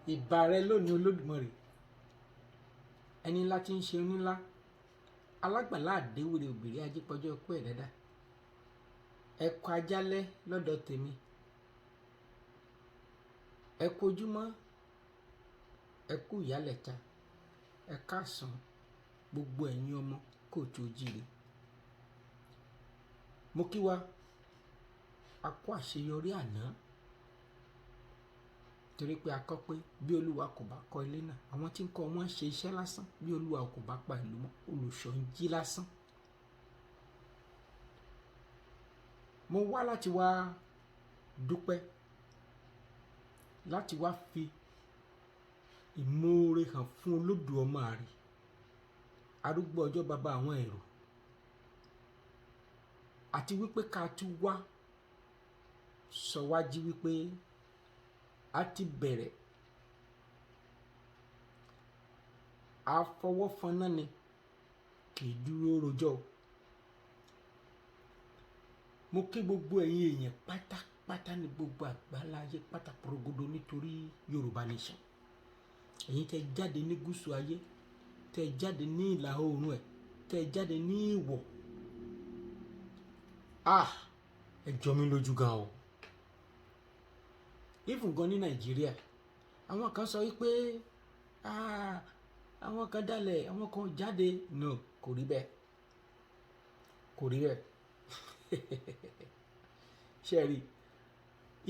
ìbà rẹ lónìí Olódùmarè, ẹni ńlá tí ń ṣe onílá, alágbàlá àdéwìrè òbèrè ajípọ̀jọ́ ọkọ ẹ̀ dáadáa. Ẹ kú ajálẹ́ lọ́dọ̀ tèmi, ẹ kú ojúmọ́, ẹ kú ìyálẹ̀ta, ẹ káàsán gbogbo ẹ̀yin ọmọ kóòtù òjíire. Mo kí wa a kú àṣeyọrí àná, torí pé a kọ́ pé bí Olúwa kò bá kọ́ ilé náà, àwọn tí ń kọ́ wọn ṣe iṣẹ́ lásán. Bí Olúwa kò bá pa ìlú mọ́, olùṣọ́ ń jí lásán. Mo wá láti wá dúpẹ́, láti wá fi ìmoore hàn fún Olódùmarè, arúgbó ọjọ́ bàbá àwọn ẹ̀rù, àti wípé ká tún wá sọ wájú wípé a ti bẹ̀rẹ̀, àfọwọ́fọnná ni kì í dúró rojọ́. Mo kí gbogbo ẹ̀yin èèyàn pátápátá ní gbogbo àgbáláyé pátá porogodo nítorí Yorùbá nation. Ẹ̀yin tẹ́ jáde ní gúúsù ayé, tẹ́ jáde ní ìlà oòrùn ẹ̀, tẹ́ jáde ní ìwọ̀. Ẹ jọ mí lójú gan o. Even gan ní Nàìjíríà, àwọn kan sọ wípé àwọn kan dálẹ̀, àwọn kan jáde. No, kò rí bẹ́ẹ̀, kò rí bẹ́ẹ̀. Ṣé rí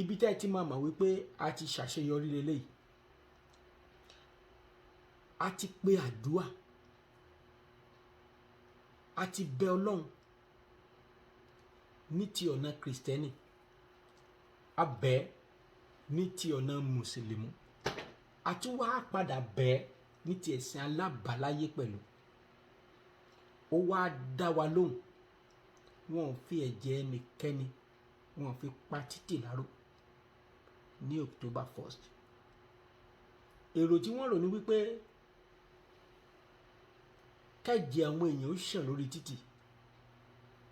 ibi tẹ́ ẹ ti máa mọ̀ wípé a ti ṣàṣeyọrí lélẹ́yìí? A ti pe àdúà, a ti bẹ Ọlọ́run ní ti ọ̀nà Kristẹni, a bẹ̀ ní ti ọ̀nà Mùsùlùmí, a tún wá padà bẹ̀ ní ti ẹ̀sìn alábàáláyé pẹ̀lú. Ó wá dá wa lóhùn. Wọn ò fi ẹ̀jẹ̀ ẹnikẹ́ni, wọn ò fi pa títì láró ní October 1st. Èrò tí wọ́n rò ní wípé kẹ́jẹ àwọn èèyàn ó ṣàn lórí títì,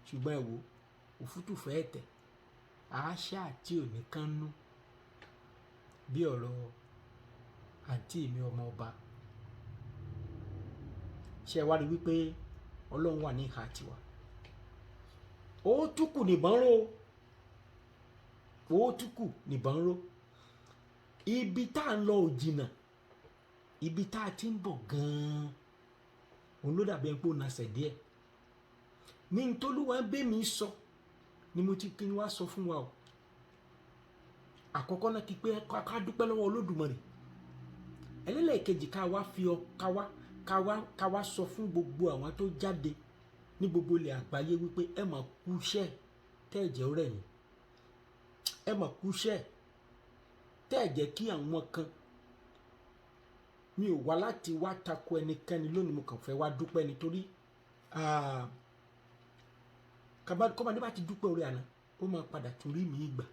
ṣùgbọ́n ẹ wò, òfútù fẹ́ tẹ̀, àáṣà àti òní kan nú, bí ọ̀rọ̀ àǹtí mi ọmọ ọba. Ṣé ẹ wá rí wípé Ọlọ́run wà ní ìhà tiwa? Ó túkù nìbọn ró, ó túkù nìbọn ró. Ibi tá à ń lọ ò jìnnà, ibi tá a ti ń bọ̀ gan-an òun ló dàbí ẹni pé ó nasẹ̀ díẹ̀. Ní ntọ́lúwa bẹ́ mi sọ ni mo ti kí ni wá sọ fún wa o. Àkọ́kọ́ náà kí pé ká dúpẹ́ lọ́wọ́ Olódùmarè. Ẹlẹ́lẹ́kejì ká wá sọ fún gbogbo àwọn tó jáde ní gbogbo ilẹ̀ àgbáyé wípé ẹ mà kú iṣẹ́ tẹ́ ẹ jẹ́ ó rẹ̀ yín. Ẹ mà kú iṣẹ́ tẹ́ ẹ jẹ́ kí àwọn kan. Mi ò wá láti wá tako ẹnikẹ́ni lónìí, mo kàn fẹ́ wá dúpẹ́ nítorí kọ́mọdé bá ti dúpẹ́ orí àná, ó máa padà tún rí mi gbà.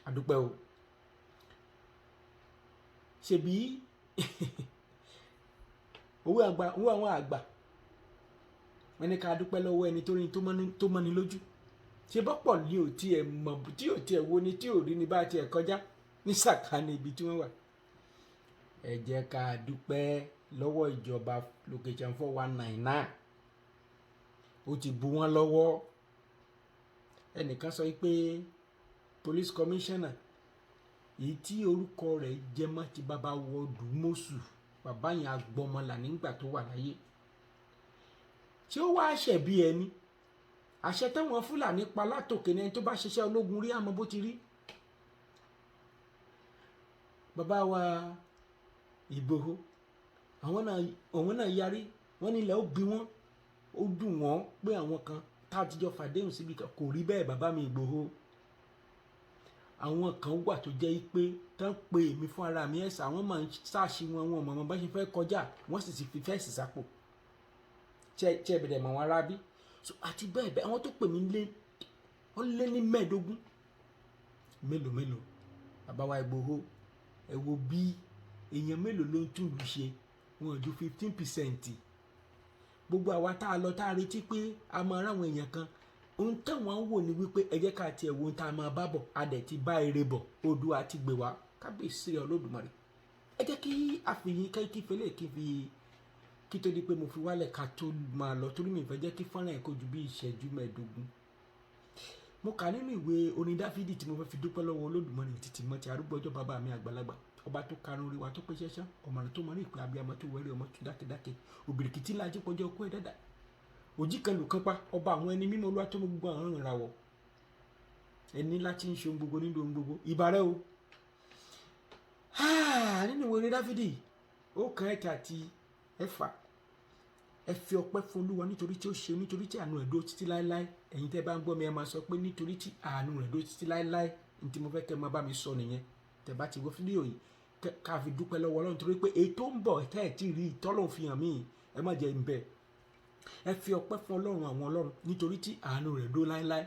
Àdúpẹ́ o. Ṣebí owó àwọn àgbà wọ́n ní ká dúpẹ́ lọ́wọ́ ẹni tó mọ́ni lójú. Ṣé bọ́pọ̀ ní ò tiẹ̀ mọ̀, tí ò tiẹ̀ wo ni, tí ò rí ni bá tiẹ̀ kọjá ní sàkání ibi tí wọ́n wà. Ẹ jẹ́ ká dúpẹ́ lọ́wọ́ ìjọba location 4199. Ó ti bu wọ́n lọ́wọ́. Ẹnìkan sọ pé police commissioner èyí tí orúkọ rẹ̀ jẹ́ mọ́ ti bàbá wọ́ọ̀dù mọ́sù, bàbá yẹn agbọmọlà nígbà tó wà láyé. Tí ó wá àṣẹ bí ẹni, àṣẹ táwọn Fúlàní pa látòkè ní ẹni tó bá ṣiṣẹ́ ológun rí àmọ́ bó ti rí. Bàbá wa Ìgbòho, àwọn náà yarí, wọ́n nílẹ̀ ó bí wọ́n, ó dùn wọ́n pé àwọn kan tá a ti jọ fàdéhùn síbi kan. Kò rí bẹ́ẹ̀ bàbá mi Ìgbòho. Àwọn kan wà tó jẹ́ pé tán pé èmi fún ara mi ẹ̀sà, àwọn máa ń sáàṣì wọn mọ̀ bá ṣe fẹ́ kọjá, wọ́n sì ti fi fẹ́ẹ̀sì sápò. Ṣé ẹ bẹ̀rẹ̀ mọ̀ wọn arábí? So àti bẹ́ẹ̀ bẹ́ẹ̀, àwọn tó pè mí wọ́n lé ní 15. Mélòó bàbá wa Ìgbòho, ẹ wo bí èèyàn mélòó ló ń tún lù ṣe, wọn ò ju 15%. Gbogbo àwa tá a lọ tá a retí pé a máa ráwọn èèyàn kan, ohun táwọn ń wò ní wípé ẹ jẹ́ ká tiẹ̀ wo ohun tá a máa bá bọ̀, a dẹ̀ ti bá ire bọ̀, Oòduà ti gbé wa, ká kábíyèsí rẹ̀ Olódùmarè. Ẹ jẹ́ kí a fi yín kí fẹ́lẹ́ kí tó di pé mo fi wálẹ̀ ká tó máa lọ torí mi fẹ́ jẹ́ kí fọ́nrán ẹ̀ kó ju bí ìṣẹ́jú 15. Mo kà nínú ìwé orin Dáfídì tí mo fẹ́ fi dúpẹ́ lọ́wọ́ Olódùmarè títí mọ́ ti arúgbó ọjọ́ bàbá mi àgbàlagbà, ọba tó karùn orí wa tó pé ṣẹ́ṣán, ọmọràn tó mọ ní ìpè abiyamọ tó wẹ̀rẹ̀ ọmọ tó dákẹ́dákẹ́, òbìrìkìtì lájú pọ́jọ́ ọkọ ẹ̀ dáadáa, òjì kan lù kan pa, ọba àwọn ẹni mímọ́ Olúwa tó mú gbogbo àwọn ìràwọ̀, ẹni láti ń ṣe ohun gbogbo nínú ohun gbogbo, ìbàrẹ̀ o. Nínú ìwé orin Dáfídì ó kan ẹ̀ka àti ẹ̀fà, ẹ fi ọpẹ́ fún Olúwa nítorí tí ó ṣe, nítorí tí àánú rẹ̀ dúró títí láéláé. Ẹ̀yin tẹ́ bá ń gbọ́ mi ẹ máa sọ pé nítorí tí àánú rẹ̀ dúró títí láéláé. Ní tí mo fẹ́ kẹ́ máa bá mi sọ nìyẹn. Tẹ́ bá ti wo fídíò yìí ká fi dúpẹ́ lọ́wọ́ Ọlọ́run torí pé èyí tó ń bọ̀ tẹ́ ẹ̀ tí rí ìtọ́lọ̀ fi hàn mí, ẹ má jẹ́ ń bẹ̀. Ẹ fi ọpẹ́ fún Ọlọ́run àwọn ọlọ́run nítorí tí àánú rẹ̀ dúró láéláé.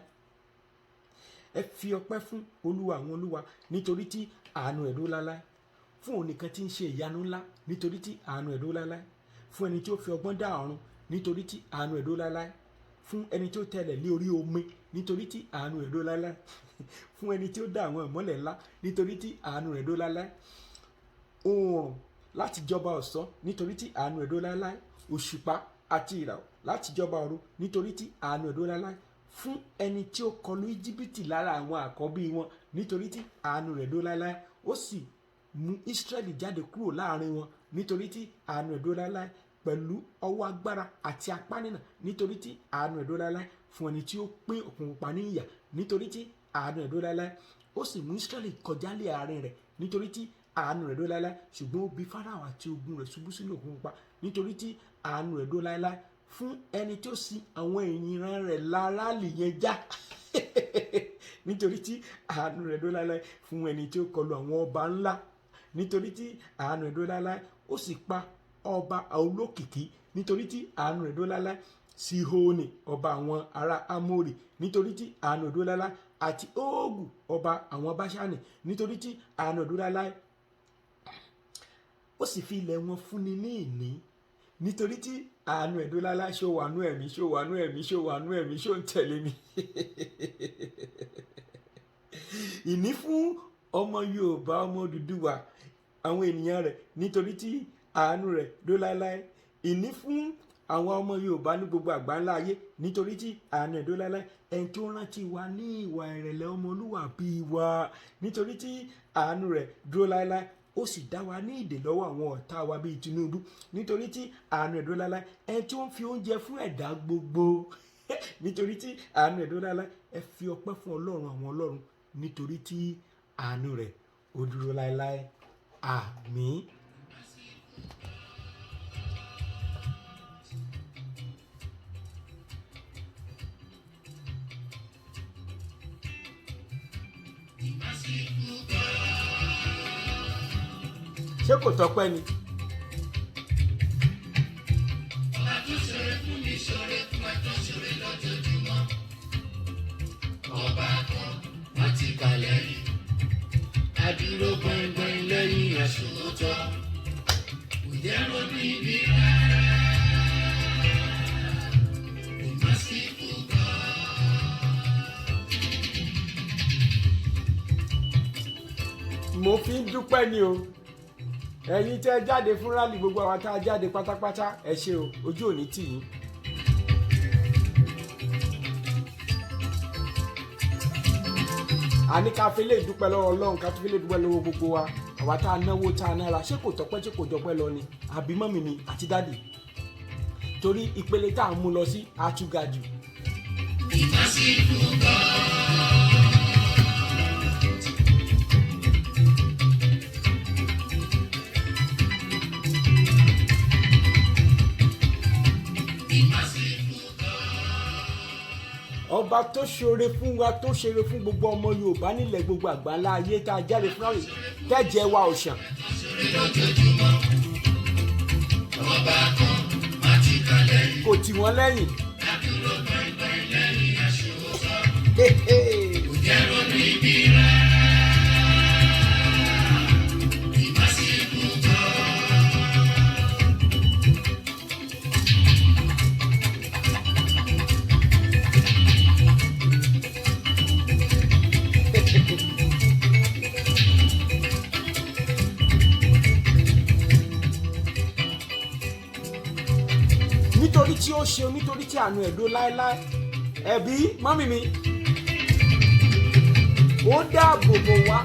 Ẹ fi ọpẹ́ fún Olúwa àwọn olúwa nítorí tí àánú rẹ̀ dúró láéláé. Fún òun nìkan tí ń ṣe ìyanu ńlá nítorí tí àánú rẹ̀ dúró láéláé. Fún ẹni tí ó fi ọgbọ́n dá ọ̀run nítorí tí àánú rẹ̀ dúró láéláé. Fún ẹni tí ó tẹ̀lẹ̀ lé orí omi nítorí tí àánú rẹ̀ dúró láéláé. Fún ẹni tí ó dá àwọn ìmọ́lẹ̀ ńlá nítorí tí àánú rẹ̀ dúró láéláé. Oòrùn láti jọba ọ̀sán nítorí tí àánú rẹ̀ dúró láéláé. Òṣùpá àti ìràwọ̀ láti jọba òru nítorí tí àánú rẹ̀ dúró láéláé. Fún ẹni tí ó kọlù Íjíbítì lára àwọn àkọ́bí wọn nítorí tí àánú rẹ̀ dúró láéláé. Ó sì mú Ísírẹ́lì jáde kúrò láàrin wọn nítorí tí àánú rẹ̀ dúró láéláé. Pẹ̀lú ọwọ́ agbára àti apá nínà nítorí tí àánú rẹ̀ dúró láéláé. Fún ẹni tí ó pín Òkun Pupa ní ìyà nítorí tí àánú rẹ̀ dúró láéláé. Ó sì mú Ísírẹ́lì kọjá lé àárín rẹ̀ nítorí tí àánú rẹ̀ dúró láéláé. Ṣùgbọ́n ó bí Fáráò àti ogun rẹ̀ ṣubú sínú Òkun Pupa nítorí tí àánú rẹ̀ dúró láéláé. Fún ẹni tí ó sin àwọn ìran rẹ̀ láràlì yẹn já nítorí tí àánú rẹ̀ dúró láéláé. Fún ẹni tí ó kọlù àwọn ọba ńlá nítorí tí àánú rẹ̀ dúró láéláé. Ó sì pa ọba olókìkí nítorí tí àánú rẹ̀ dúró láéláé. Sihoni ọba àwọn ará Amórì nítorí tí àánú rẹ̀ dúró láéláé. Àti Óògù ọba àwọn Báṣánì nítorí tí àánú rẹ̀ dúró láéláé. Ó sì fi ilẹ̀ wọn fúnni ní ìní nítorí tí àánú rẹ̀ dúró láéláé. Ṣó wà nú ẹ̀mí, ṣó wà nú ẹ̀mí, ṣó wà nú ẹ̀mí, ṣó ń tẹ̀lé mi. Ìní fún ọmọ Yorùbá, ọmọ Odùduwà, àwọn ènìyàn rẹ̀ nítorí tí àánú rẹ̀ dúró láéláé. Ìní fún àwọn ọmọ Yorùbá ní gbogbo àgbáńlá ayé nítorí tí àánú rẹ̀ dúró láéláé. Ẹni tó rántí wa ní ìwà ìrẹ̀lẹ̀ ọmọlúwàbí wa nítorí tí àánú rẹ̀ dúró láéláé. Ó sì dá wa ní ìdè lọ́wọ́ àwọn ọ̀tá wa bíi Tinubu nítorí tí àánú rẹ̀ dúró láéláé. Ẹni tí ó ń fi oúnjẹ fún ẹ̀dá gbogbo nítorí tí àánú rẹ̀ dúró láéláé. Ẹ fi ọpẹ́ fún Ọlọ́run àwọn ọlọ́run nítorí tí àánú rẹ̀ ó dúró láéláé. Àmín. Ṣé kò tọ́pẹ́ ni? Ọba tó ṣoore fún mi, ṣoore fún ẹ tó ṣoore lójoojúmọ́. Ọba kan wọ́n ti kà lẹ́yìn. Adúró gbọ̀ngbọ̀n lẹ́yìn aṣòótọ́. Kò jẹ́ ronú ibi rárá. Kò má sí fúgọ́. Mo fi ń dúpẹ́ ni o. Ẹ̀yin tẹ́ jáde fún rálì, gbogbo àwọn tá a jáde pátápátá ẹ ṣé o, ojú òní tì yín. A ní ká fi lè dúpẹ́ lọ́wọ́ Ọlọ́run, ká fi lè dúpẹ́ lọ́wọ́ gbogbo wa. Àwa tá a náwó tá a nára, ṣé kò tọ́pẹ́ ṣé kò jọpẹ́ lọ ni? Àbí mọ́mì mi àti dádì? Torí ìpele tá a mú lọ sí àtúgà jù. Ìmásíkú gan-an. Ọba tó ṣoore fún wa, tó ṣoore fún gbogbo ọmọ Yorùbá nílẹ̀ gbogbo àgbáńlá ayé tá a jáde fún rálì, tẹ́jẹ̀ wa ò ṣàn. Kò tì wọ́n lẹ́yìn. nítorí tí ó ṣe nítorí tí àánú ẹ̀ dó láéláé. Ẹ̀bí mọ́mì mi ó dáàbò bò wá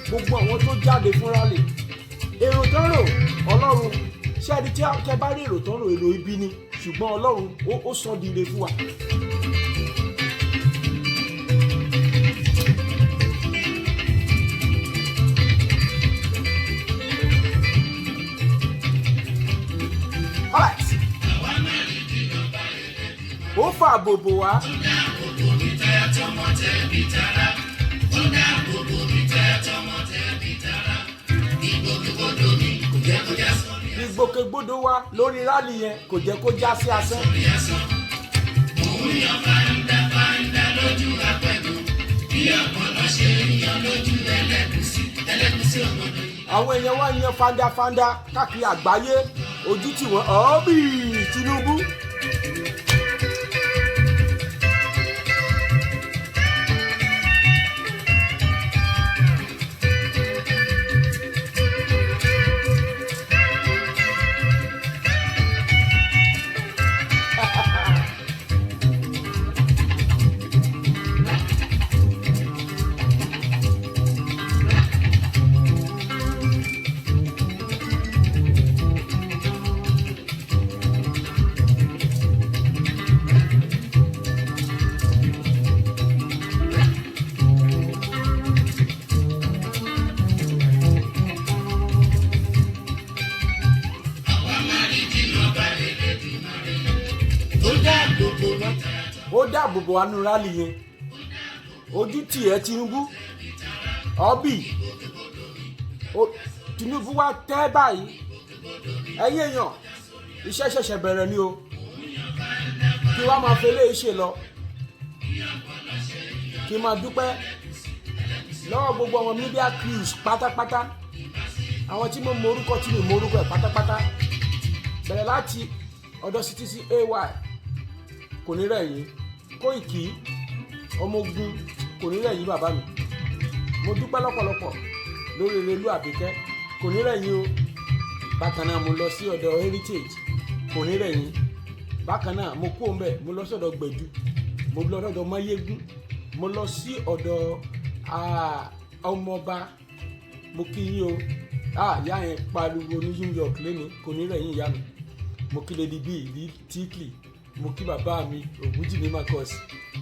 gbogbo àwọn tó jáde fún rálì. Èrò tó ń rò Ọlọ́run ṣé ẹni tí ẹ bá rí èrò tó ń rò èrò ibi ni, ṣùgbọ́n Ọlọ́run ó sọ di ire fún wa. Ó fa àbòbò wá. Ìgbòkègbodò wa lórí rálì yẹn kò jẹ́ kó já sí asán. Òun yan fáńdá lójú apẹ̀gùn bí ọ̀pọ̀lọ́ ṣe ń yan lójú ẹlẹ́gùsí ọ̀gbọ̀dọ̀ yìí. Àwọn èèyàn wá yan fáńdáfáńdá káàkiri àgbáyé, ojú tí wọ́n ọ̀ọ́bì Tinubu. Ó dáàbò bò wá nínú rálì yẹn. Ojú tì ẹ́ Tinubu ọ̀bì Tinubu wá tẹ́ báyìí. Ẹ̀yin èèyàn iṣẹ́ ṣẹ̀ṣẹ̀ bẹ̀rẹ̀ ni o, kí wá máa fi eléyìí ṣe lọ, kí n máa dúpẹ́ lọ́wọ́ gbogbo àwọn media crews pátápátá, àwọn tí mo mọ orúkọ tí mi mọ orúkọ ẹ̀ pátápátá, bẹ̀rẹ̀ láti ọ̀dọ̀ CTC AY kò ní rẹ̀ yín, Kóìkì ọmọ ogun kò ní rẹ̀ yín bàbá mi, mo dúpẹ́ lọ́pọ̀lọpọ̀ lórí Erelú Àbíkẹ́ kò ní rẹ̀ yín o. Bákan náà mo lọ sí ọ̀dọ̀ Heritage kò ní rẹ̀ yín. Bákan náà mo kú òun bẹ̀, mo lọ sí ọ̀dọ̀ Gbẹ̀du, mo lọ sí ọ̀dọ̀ Máyégún, mo lọ sí ọ̀dọ̀ ọmọọba, mo kí yín o. Ìyá yẹn pariwo ní New York lẹ́ni kò ní rẹ̀ yín ìyá mi. Mo kí Lady B ní Tikli, mo kí bàbá mi Ògúnjìmí Marcus,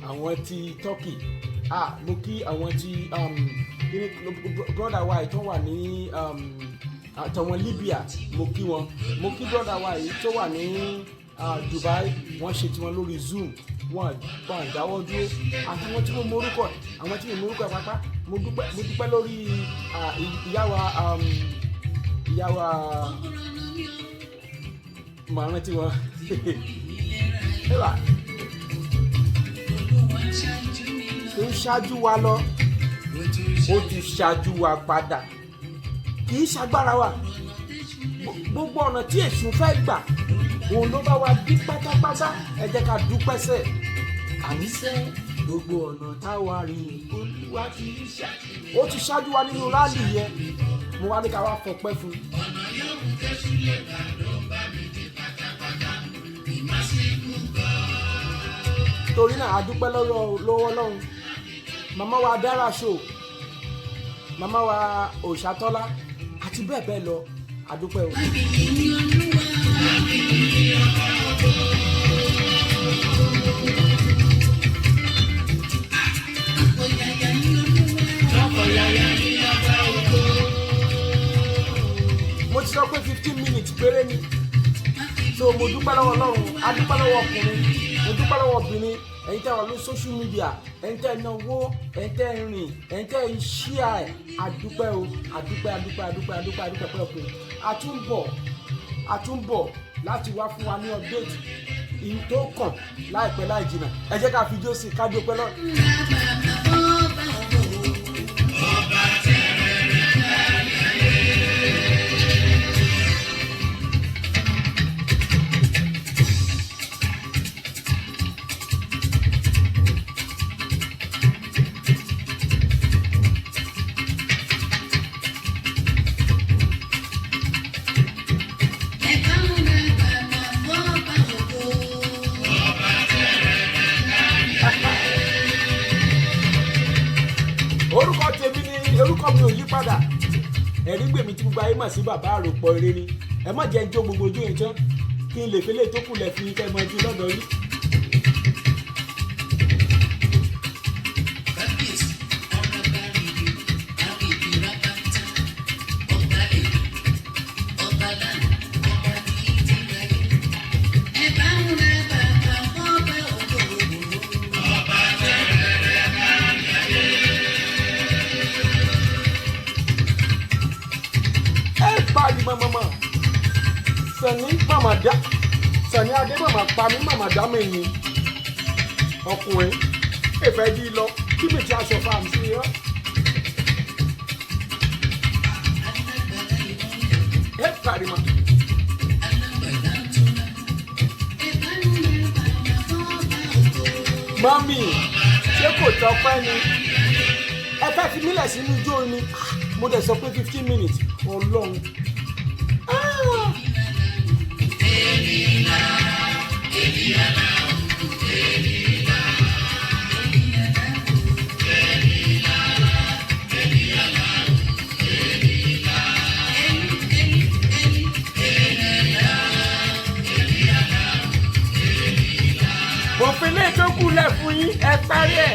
àwọn ti Turkey. Mo kí àwọn ti brother wa tó wà ní àtàwọn Libya, mo kí wọn. Mo kí brother wa tó wà ní Dubai, wọ́n ṣe tiwọn lórí Zoom, wọ́n dáwọ́ dúró. Àtàwọn tí mo mọ orúkọ, àwọn tí mo mọ orúkọ pápá, mo dúpẹ́ lórí ìyá wa màá rántí wọn. Tó ń ṣáájú wa lọ, ó ti ṣáájú wa padà, kì í ṣagbára wa. Gbogbo ọ̀nà tí èṣù fẹ́ gbà òun ló bá wa dí pátápátá. Ẹ jẹ́ ká dúpẹ́ sẹ́. Àníṣe gbogbo ọ̀nà táwa rìn Olúwa ó ti ṣáájú wa nínú rálì yẹn, mo wá ní ká wá fọpẹ́ fún. Ọ̀nà yóò mú kẹ́sù lè gbà ló ń bá mi dé pátápátá. Ìmásíkú gan. Torí náà a dúpẹ́ lọ́wọ́ Ọlọ́run. Màmá wa Dára Show, màmá wa Òṣàtọ́lá àti bẹ́ẹ̀ bẹ́ẹ̀ lọ, a dúpẹ́ o. Mo ti sọ pé 15 minutes péré ni, so mo dúpẹ́ lọ́wọ́ Ọlọ́run, a dúpẹ́ lọ́wọ́ ọkùnrin, mo dúpẹ́ lọ́wọ́ obìnrin, ẹ̀yin tẹ́ wà lórí social media, ẹ̀yin tẹ́ náwó, ẹ̀yin tẹ́ rìn, ẹ̀yin tẹ́ ń share ẹ̀, a dúpẹ́ o, a dúpẹ́ pẹ́ ọkùnrin. A tún bọ̀ láti wá fún wa ní update ìyí tó kàn láìpẹ́ láì jìnnà. Ẹ jẹ́ ká fi jó sí ká dúpẹ́ lọ. padà ẹ̀rí gbèmí tí gbogbo ayé mà sí bàbá àròpọ̀ eré ni ẹ má jẹ́ ń jó gbogbo ojú yẹn tán kí n lè fi lè tó kù lẹ̀ fi kẹ́ mọ ojú lọ́dọ̀ yìí. Mama Sani Adé mama pa mí mama dá mi yin ọkùnrin ìfẹ́ jí lọ kí mi ti aṣọ fáàmù sí yọ. ẹ parí ma. Mami ṣé kò tọ́pẹ́ ni ẹ fẹ́ fi mílẹ̀ sínú ijó ni mo dẹ̀ sọ pé 15 minutes Ọlọ́run. Mo fi lè tó kú lẹ̀ fún yín ẹ parí ẹ̀.